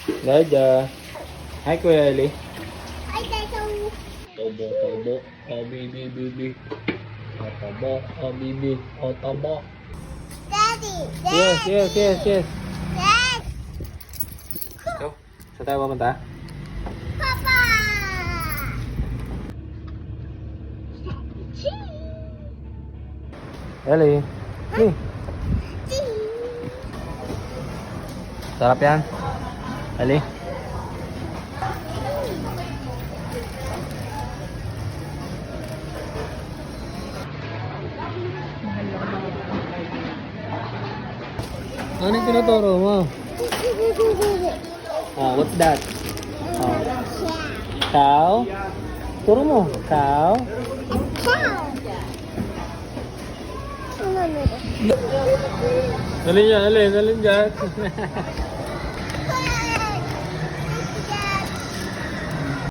Daja. Hi, Kuya Eli. Ay, tayo. Tobo, tobo. Oh, bibi, bibi. Oh, tobo. Oh, bibi. Oh, tobo. Daddy. Yes, yes, yes, yes. Dad. Go. Saan tayo pumunta? Papa. Eli. Hey. Sarap yan. Eli. Ano yung tinuturo mo? Oh, what's that? Oh. Cow? Turo mo. Cow? Dali niya, dali dyan.